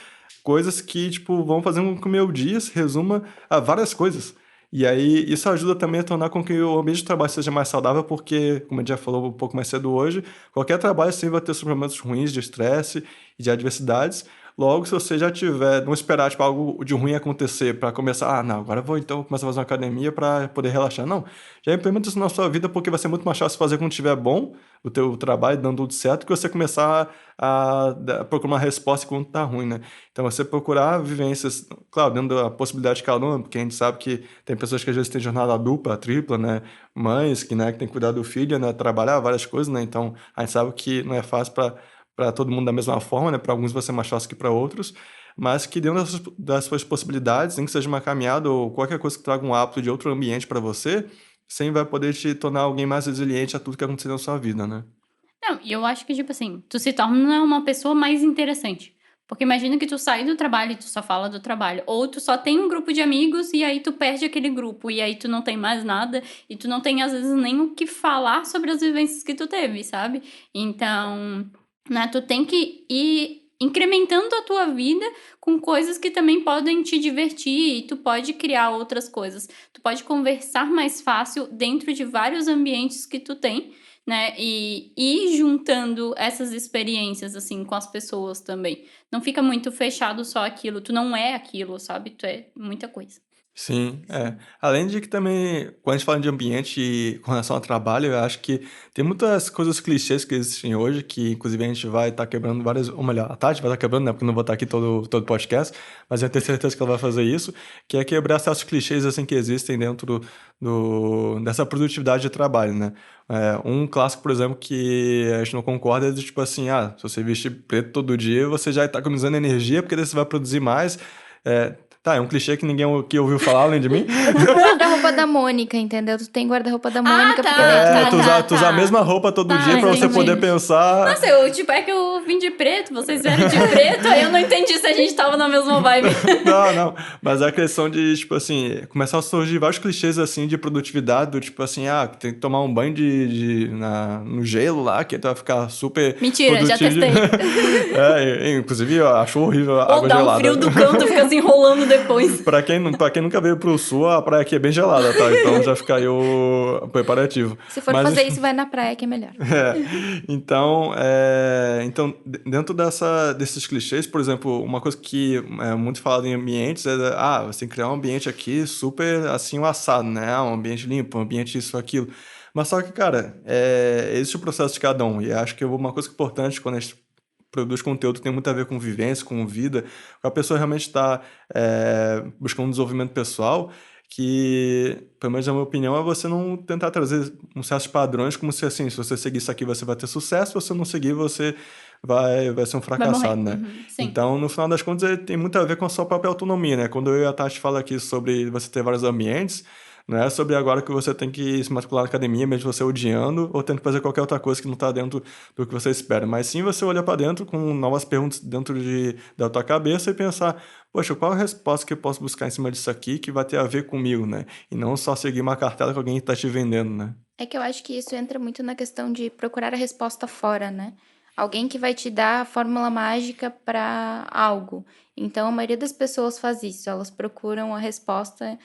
coisas que, tipo, vão fazendo com que o meu dia se resuma a várias coisas. E aí isso ajuda também a tornar com que o ambiente de trabalho seja mais saudável, porque, como a gente já falou um pouco mais cedo hoje, qualquer trabalho sempre vai ter suplementos ruins de estresse e de adversidades. Logo, se você já tiver, não esperar tipo, algo de ruim acontecer para começar, não, agora eu vou então começar a fazer uma academia para poder relaxar. Não, já implementa isso na sua vida porque vai ser muito mais fácil fazer quando estiver bom o teu trabalho, dando tudo certo, que você começar a procurar uma resposta quando tá ruim, né? Então, você procurar vivências, claro, dentro da possibilidade de cada um, porque a gente sabe que tem pessoas que às vezes têm jornada dupla, tripla, né? Mães que, né, que tem que cuidar do filho, né? Trabalhar várias coisas, né? Então, a gente sabe que não é fácil para todo mundo da mesma forma, né? Para alguns vai ser mais fácil que para outros, mas que dentro das suas possibilidades, nem que seja uma caminhada ou qualquer coisa que traga um hábito de outro ambiente para você, sempre vai poder te tornar alguém mais resiliente a tudo que acontecer na sua vida, né? Não, e eu acho que, tipo assim, tu se torna uma pessoa mais interessante. Porque imagina que tu sai do trabalho e tu só fala do trabalho. Ou tu só tem um grupo de amigos e aí tu perde aquele grupo. E aí tu não tem mais nada. E tu não tem, às vezes, nem o que falar sobre as vivências que tu teve, sabe? Então, né, tu tem que ir incrementando a tua vida com coisas que também podem te divertir. E tu pode criar outras coisas. Tu pode conversar mais fácil dentro de vários ambientes que tu tem, né, e ir juntando essas experiências, assim, com as pessoas também. Não fica muito fechado só aquilo, tu não é aquilo, sabe? Tu é muita coisa. Sim. Além de que também, quando a gente fala de ambiente e com relação ao trabalho, eu acho que tem muitas coisas clichês que existem hoje, que inclusive a gente vai estar quebrando várias, ou melhor, a Tati vai estar quebrando, né, porque eu não vou estar aqui todo podcast, mas eu tenho certeza que ela vai fazer isso, que é quebrar certos clichês, assim, que existem dentro dessa produtividade de trabalho, né? Um clássico, por exemplo, que a gente não concorda é do tipo assim, se você vestir preto todo dia, você já está economizando energia, porque daí você vai produzir mais. É um clichê que ninguém que ouviu falar além de mim. O guarda-roupa da Mônica, entendeu? Tu tem guarda-roupa da Mônica tá. porque Tu usar a mesma roupa todo dia pra você entendi. poder pensar. Nossa, é que eu vim de preto, vocês vieram de preto, aí eu não entendi se a gente tava na mesma vibe. Não. Mas é a questão de, tipo assim, começar a surgir vários clichês, assim, de produtividade, do tipo assim, tem que tomar um banho no gelo lá, que tu vai ficar super Mentira, já produtivo. testei. Inclusive, eu acho horrível a Ou água dá gelada. um frio do canto, fica se enrolando depois. Pra quem nunca veio pro sul, a praia aqui é bem gelada, tá? Então já fica aí o preparativo. se for fazer isso, vai na praia que é melhor. Então, dentro desses clichês, por exemplo, uma coisa que é muito falada em ambientes é, você tem que criar um ambiente aqui super, assim, um assado, né? Um ambiente limpo, um ambiente isso, aquilo. Mas só que, cara, existe o processo de cada um. E acho que uma coisa importante quando a gente produz conteúdo tem muito a ver com vivência, com vida, a pessoa realmente está buscando um desenvolvimento pessoal, que, pelo menos na minha opinião, é você não tentar trazer uns certos padrões, como se assim, se você seguir isso aqui você vai ter sucesso, se você não seguir você vai ser um fracassado, né? Sim. Então, no final das contas, tem muito a ver com a sua própria autonomia, né? Quando eu e a Tati fala aqui sobre você ter vários ambientes, Não é sobre agora que você tem que se matricular na academia, mesmo você odiando, ou tendo que fazer qualquer outra coisa que não está dentro do que você espera. Mas sim você olhar para dentro com novas perguntas dentro da tua cabeça e pensar, poxa, qual a resposta que eu posso buscar em cima disso aqui que vai ter a ver comigo, né? E não só seguir uma cartela que alguém está te vendendo, né? É que eu acho que isso entra muito na questão de procurar a resposta fora, né? Alguém que vai te dar a fórmula mágica para algo. Então, a maioria das pessoas faz isso. Elas procuram a resposta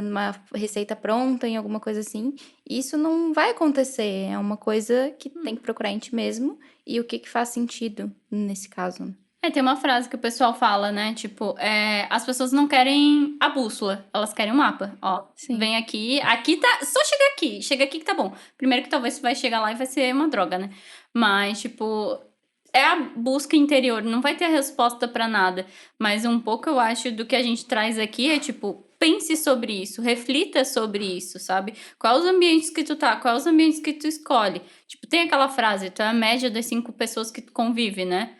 numa receita pronta, em alguma coisa assim. E isso não vai acontecer. É uma coisa que tem que procurar em ti mesmo. E o que que faz sentido nesse caso. Tem uma frase que o pessoal fala, né? Tipo, as pessoas não querem a bússola, elas querem o mapa. Ó, Sim. vem aqui tá. Só chega aqui que tá bom. Primeiro que talvez você vai chegar lá e vai ser uma droga, né? Mas, tipo, é a busca interior, não vai ter a resposta pra nada. Mas um pouco eu acho do que a gente traz aqui é, tipo, pense sobre isso, reflita sobre isso, sabe? Quais os ambientes que tu tá, quais os ambientes que tu escolhe. Tipo, tem aquela frase, tu é a média das 5 pessoas que tu convive, né?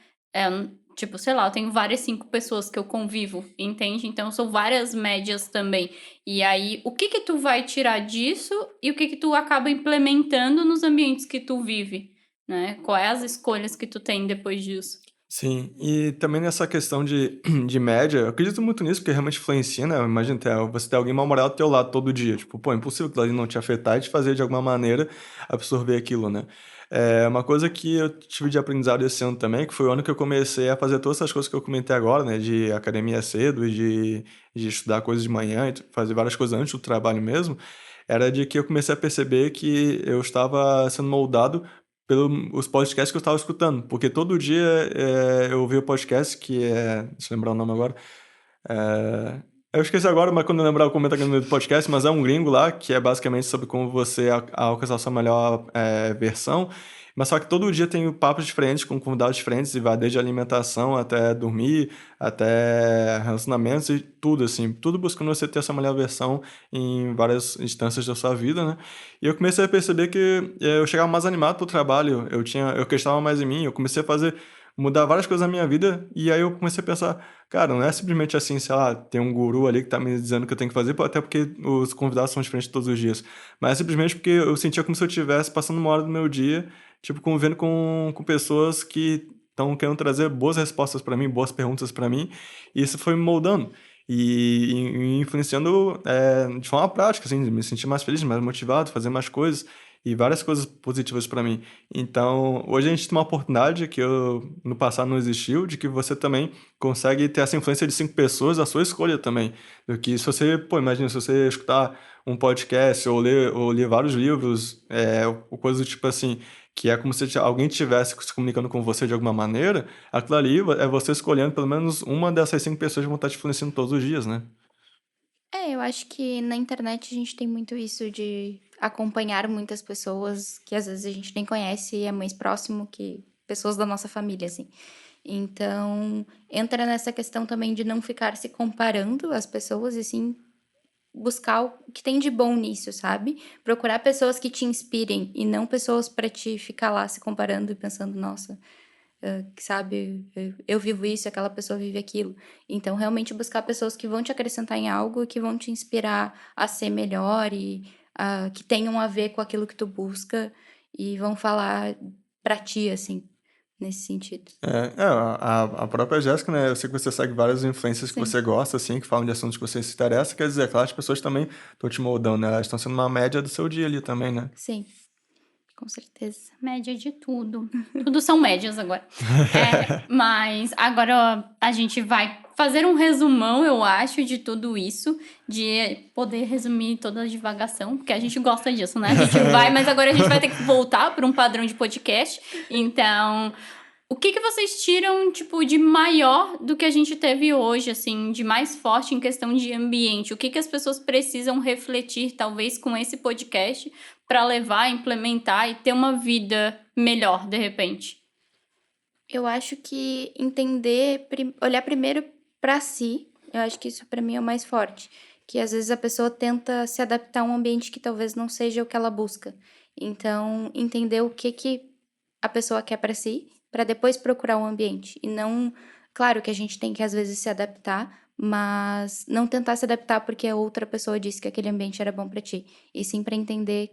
Tipo, sei lá, eu tenho várias 5 pessoas que eu convivo, entende? Então, são várias médias também. E aí, o que que tu vai tirar disso e o que que tu acaba implementando nos ambientes que tu vive, né? Quais as escolhas que tu tem depois disso? Sim, e também nessa questão de média, eu acredito muito nisso, porque realmente influencia, né? Imagina você ter alguém mal-humorado do teu lado todo dia. Tipo, pô, é impossível aquilo ali não te afetar e te fazer de alguma maneira absorver aquilo, né? É uma coisa que eu tive de aprendizado esse ano também, que foi o ano que eu comecei a fazer todas essas coisas que eu comentei agora, né? De academia cedo e de estudar coisas de manhã e fazer várias coisas antes do trabalho mesmo. Era de que eu comecei a perceber que eu estava sendo moldado pelos podcasts que eu estava escutando, porque todo dia eu ouvia o podcast que é. Deixa eu lembrar o nome agora. É, eu esqueci agora, mas quando eu lembrar eu comento aqui no meio do podcast, mas é um gringo lá, que é basicamente sobre como você alcançar a sua melhor versão. Mas só que todo dia tem papos diferentes, com convidados diferentes, e vai desde alimentação até dormir, até relacionamentos e tudo, assim. Tudo buscando você ter essa melhor versão em várias instâncias da sua vida, né? E eu comecei a perceber que eu chegava mais animado pro trabalho, eu acreditava mais em mim, eu comecei a mudar várias coisas na minha vida, e aí eu comecei a pensar, cara, não é simplesmente assim, sei lá, tem um guru ali que tá me dizendo o que eu tenho que fazer, até porque os convidados são diferentes todos os dias, mas é simplesmente porque eu sentia como se eu estivesse passando uma hora do meu dia, tipo, convivendo com pessoas que estão querendo trazer boas respostas para mim, boas perguntas para mim, e isso foi me moldando. E influenciando de forma prática, assim, de me sentir mais feliz, mais motivado, fazer mais coisas e várias coisas positivas para mim. Então, hoje a gente tem uma oportunidade que no passado não existiu, de que você também consegue ter essa influência de 5 pessoas, a sua escolha também. Do que se você, pô, imagina, se você escutar um podcast ou ler vários livros, ou coisa do tipo assim, que é como se alguém estivesse se comunicando com você de alguma maneira, aquilo ali é você escolhendo pelo menos uma dessas 5 pessoas que vão estar te influenciando todos os dias, né? Eu acho que na internet a gente tem muito isso de acompanhar muitas pessoas que às vezes a gente nem conhece e é mais próximo que pessoas da nossa família, assim. Então, entra nessa questão também de não ficar se comparando às pessoas e sim buscar o que tem de bom nisso, sabe? Procurar pessoas que te inspirem e não pessoas para te ficar lá se comparando e pensando, nossa, que sabe, eu vivo isso, aquela pessoa vive aquilo. Então, realmente buscar pessoas que vão te acrescentar em algo e que vão te inspirar a ser melhor e que tenham a ver com aquilo que tu busca e vão falar pra ti, assim, nesse sentido. A própria Jéssica, né? Eu sei que você segue várias influências que Sim, você gosta, assim, que falam de assuntos que você se interessa. Quer dizer, é claro, as pessoas também estão te moldando, né? Elas estão sendo uma média do seu dia ali também, né? sim, com certeza. Média de tudo. Tudo são médias agora. Mas agora a gente vai fazer um resumão, eu acho, de tudo isso, de poder resumir toda a divagação, porque a gente gosta disso, né? A gente vai, mas agora a gente vai ter que voltar para um padrão de podcast. Então, o que que vocês tiram, tipo, de maior do que a gente teve hoje, assim, de mais forte em questão de ambiente? O que que as pessoas precisam refletir, talvez, com esse podcast para levar, implementar e ter uma vida melhor, de repente? Eu acho que entender, olhar primeiro pra si, eu acho que isso pra mim é o mais forte. Que às vezes a pessoa tenta se adaptar a um ambiente que talvez não seja o que ela busca. Então, entender o que a pessoa quer pra si, pra depois procurar um ambiente. E não. Claro que a gente tem que às vezes se adaptar, mas não tentar se adaptar porque a outra pessoa disse que aquele ambiente era bom pra ti. E sim pra entender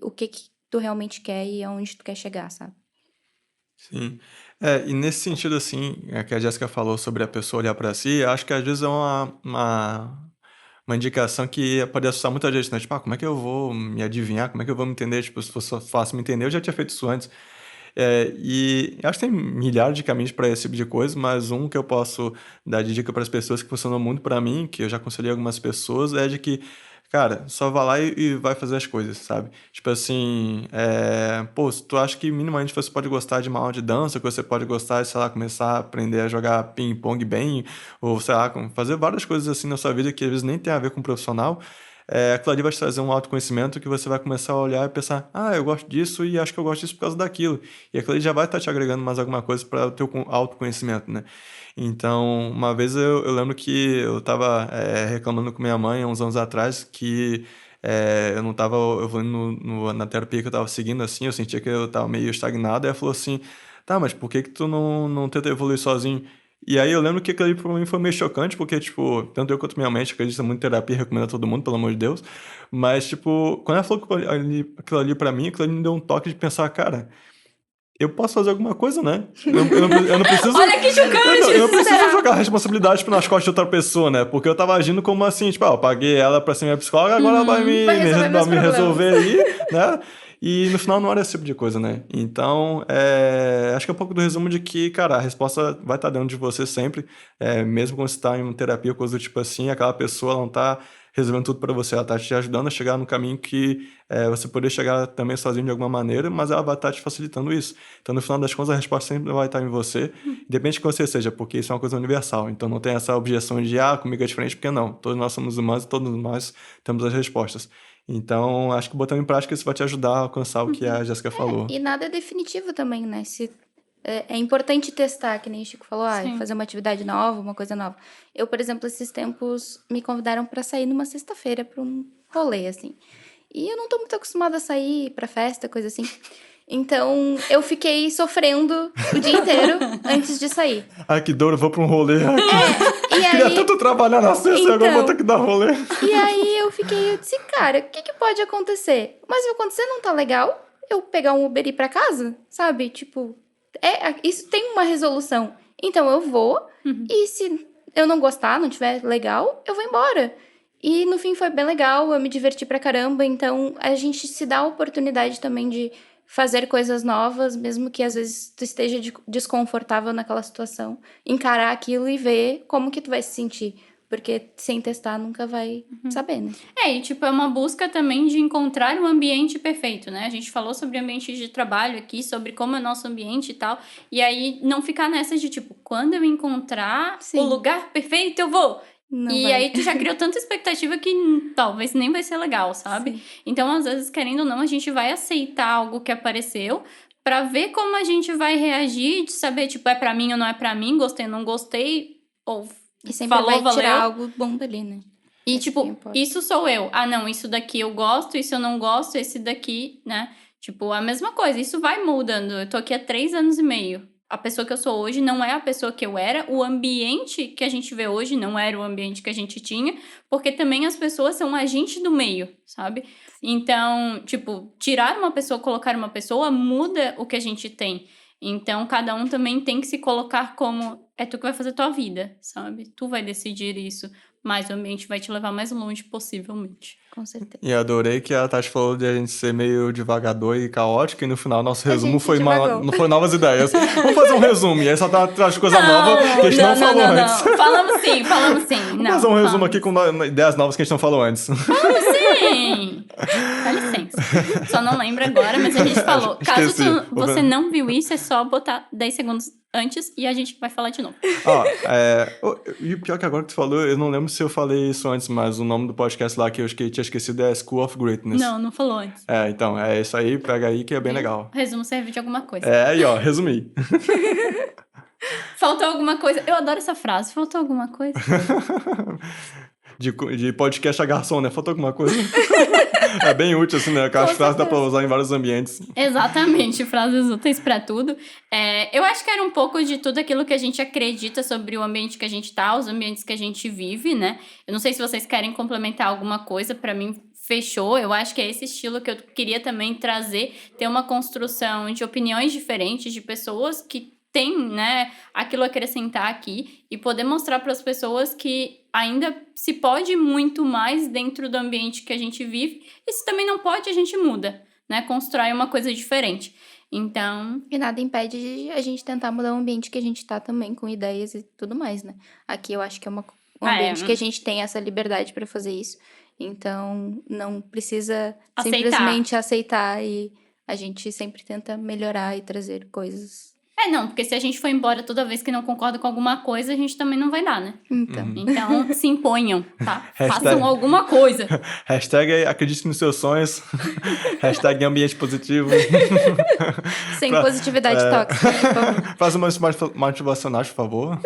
o que tu realmente quer e aonde tu quer chegar, sabe? Sim. E nesse sentido, assim, que a Jéssica falou sobre a pessoa olhar pra si, acho que às vezes é uma indicação que pode assustar muita gente, né? Tipo, como é que eu vou me adivinhar? Como é que eu vou me entender? Tipo, se fosse fácil me entender, eu já tinha feito isso antes. E acho que tem milhares de caminhos para esse tipo de coisa, mas um que eu posso dar de dica para as pessoas que funcionou muito para mim, que eu já aconselhei algumas pessoas, é de que, cara, só vai lá e vai fazer as coisas, sabe? Tipo assim, pô, se tu acha que minimamente você pode gostar de uma aula de dança, que você pode gostar de, sei lá, começar a aprender a jogar ping-pong bem, ou sei lá, fazer várias coisas assim na sua vida que às vezes nem tem a ver com o profissional. Aquilo ali vai te trazer um autoconhecimento que você vai começar a olhar e pensar, eu gosto disso e acho que eu gosto disso por causa daquilo. E aquilo ali já vai estar te agregando mais alguma coisa para o teu autoconhecimento, né? Então, uma vez eu lembro que eu estava reclamando com minha mãe, há uns anos atrás, que eu não estava evoluindo na terapia que eu estava seguindo, assim, eu sentia que eu estava meio estagnado, e ela falou assim, tá, mas por que que tu não tenta evoluir sozinho? E aí eu lembro que aquilo ali pra mim foi meio chocante, porque, tipo, tanto eu quanto minha mente acredita muito em terapia, recomendo a todo mundo, pelo amor de Deus. Mas, tipo, quando ela falou aquilo ali pra mim, aquilo ali me deu um toque de pensar, cara, eu posso fazer alguma coisa, né? Eu não preciso. Olha que chocante! Eu não preciso jogar a responsabilidade nas costas de outra pessoa, né? Porque eu tava agindo como assim, tipo, eu paguei ela pra ser minha psicóloga, agora ela vai Vai resolver meus me resolver problemas. aí, né? E no final não era esse tipo de coisa, né? Então, acho que é um pouco do resumo de que, cara, a resposta vai estar dentro de você sempre, mesmo quando você tá em uma terapia, coisa do tipo assim, aquela pessoa ela não tá resolvendo tudo pra você, ela tá te ajudando a chegar no caminho que você poderia chegar também sozinho de alguma maneira, mas ela vai estar te facilitando isso. Então, no final das contas, a resposta sempre vai estar em você, independente de que você seja, porque isso é uma coisa universal. Então, não tem essa objeção de, comigo é diferente, porque não. Todos nós somos humanos e todos nós temos as respostas. Então, acho que botando em prática isso vai te ajudar a alcançar o que a Jéssica falou. E nada é definitivo também, né? É importante testar, que nem o Chico falou, Sim. fazer uma atividade nova, uma coisa nova. Eu, por exemplo, esses tempos me convidaram pra sair numa sexta-feira pra um rolê, assim. E eu não tô muito acostumada a sair pra festa, coisa assim. Então, eu fiquei sofrendo o dia inteiro antes de sair. Ai, que dor, eu vou pra um rolê. E Queria aí, tanto trabalhar na sexta e agora vou ter que dar rolê. e aí eu disse, cara, o que pode acontecer? Mas se acontecer não tá legal, eu pegar um Uber e ir pra casa, sabe? Tipo, isso tem uma resolução. Então eu vou, e se eu não gostar, não tiver legal, eu vou embora. E no fim foi bem legal, eu me diverti pra caramba. Então a gente se dá a oportunidade também de fazer coisas novas, mesmo que às vezes tu esteja desconfortável naquela situação. Encarar aquilo e ver como que tu vai se sentir. Porque sem testar nunca vai saber, né? E tipo, é uma busca também de encontrar um ambiente perfeito, né? A gente falou sobre ambiente de trabalho aqui, sobre como é o nosso ambiente e tal. E aí, não ficar nessa de tipo, quando eu encontrar Sim. o lugar perfeito, eu vou. Não E vai. aí, tu já criou tanta expectativa que talvez nem vai ser legal, sabe? Sim. Então, às vezes, querendo ou não, a gente vai aceitar algo que apareceu pra ver como a gente vai reagir, de saber, tipo, é pra mim ou não é pra mim, gostei ou não gostei, ou E sempre falou, vai tirar valeu. algo bom dali, né? E, Esse que tipo, importa. isso sou eu. Ah, não, isso daqui eu gosto, isso eu não gosto, esse daqui, né? Tipo, a mesma coisa. Isso vai mudando. Eu tô aqui há 3 anos e meio. A pessoa que eu sou hoje não é a pessoa que eu era. O ambiente que a gente vê hoje não era o ambiente que a gente tinha. Porque também as pessoas são agente do meio, sabe? Então, tipo, tirar uma pessoa, colocar uma pessoa, muda o que a gente tem. Então, cada um também tem que se colocar como... É tu que vai fazer tua vida, sabe? Tu vai decidir isso. Mas o ambiente vai te levar mais longe, possivelmente. Com certeza. E adorei que a Tati falou de a gente ser meio devagador e caótico, e no final nosso resumo gente foi, divagou. não foi novas ideias. Vamos fazer um resumo, e aí só traz coisa nova que a gente não falou antes. Falamos sim. Vamos fazer um resumo aqui com ideias novas que a gente não falou antes. Sim! Dá licença. Só não lembro agora, mas a gente falou. Caso Esqueci. você não viu isso, é só botar 10 segundos antes e a gente vai falar de novo. E o pior que agora que tu falou, eu não lembro se eu falei isso antes, mas o nome do podcast lá que eu tinha esquecido é School of Greatness. Não falou antes. Então, é isso aí, pega aí que é bem legal. O resumo serve de alguma coisa. Aí, ó, resumi. Faltou alguma coisa. Eu adoro essa frase. Faltou alguma coisa? De podcast a garçom, né? Faltou alguma coisa? É bem útil, assim, né? Aquelas Com frases dá pra certeza. usar em vários ambientes. Exatamente, frases úteis pra tudo. Eu acho que era um pouco de tudo aquilo que a gente acredita sobre o ambiente que a gente tá, os ambientes que a gente vive, né? Eu não sei se vocês querem complementar alguma coisa, pra mim fechou. Eu acho que é esse estilo que eu queria também trazer, ter uma construção de opiniões diferentes, de pessoas que têm, né, aquilo a acrescentar aqui e poder mostrar para as pessoas que ainda se pode muito mais dentro do ambiente que a gente vive, e se também não pode, a gente muda, né? Constrói uma coisa diferente. Então, E nada impede de a gente tentar mudar o ambiente que a gente tá também, com ideias e tudo mais, né? Aqui eu acho que é um ambiente que a gente tem essa liberdade pra fazer isso. Então, não precisa aceitar. simplesmente aceitar e a gente sempre tenta melhorar e trazer coisas. Não, porque se a gente for embora toda vez que não concorda com alguma coisa, a gente também não vai dar, né? Então, Então, se imponham, tá? Hashtag- Façam alguma coisa. Hashtag acredite nos seus sonhos. Hashtag ambiente positivo. sem positividade tóxica, por favor. Faz umas motivacionais, por favor.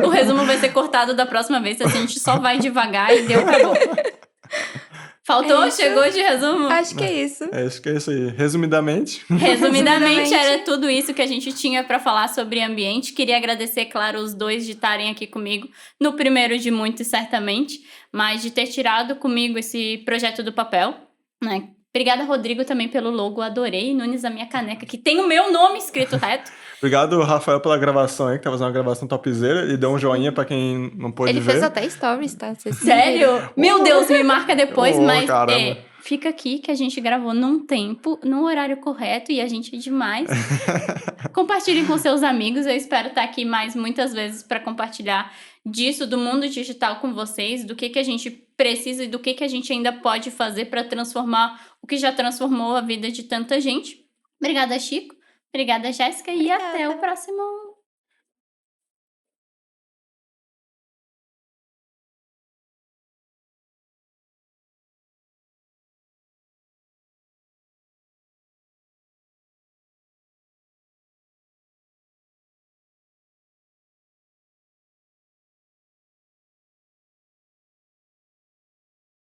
O resumo vai ser cortado da próxima vez, assim, a gente só vai devagar e deu, acabou. Faltou? É isso. Chegou de resumo? Acho que é isso. Acho que é isso aí. Resumidamente. Resumidamente, era tudo isso que a gente tinha pra falar sobre ambiente. Queria agradecer, claro, os dois de estarem aqui comigo no primeiro de muitos, certamente, mas de ter tirado comigo esse projeto do papel, né? Obrigada, Rodrigo, também pelo logo. Adorei. Nunes, a minha caneca, que tem o meu nome escrito reto. Obrigado, Rafael, pela gravação aí, que tá fazendo uma gravação topzera. E deu um joinha pra quem não pôde Ele ver. fez até stories, tá? Vocês Sério? Meu Deus, me marca depois, mas caramba. fica aqui que a gente gravou num tempo, no horário correto, e a gente é demais. Compartilhem com seus amigos. Eu espero estar aqui mais muitas vezes para compartilhar disso, do mundo digital com vocês, do que a gente precisa e do que a gente ainda pode fazer para transformar o que já transformou a vida de tanta gente. Obrigada, Chico. Obrigada, Jéssica. E até o próximo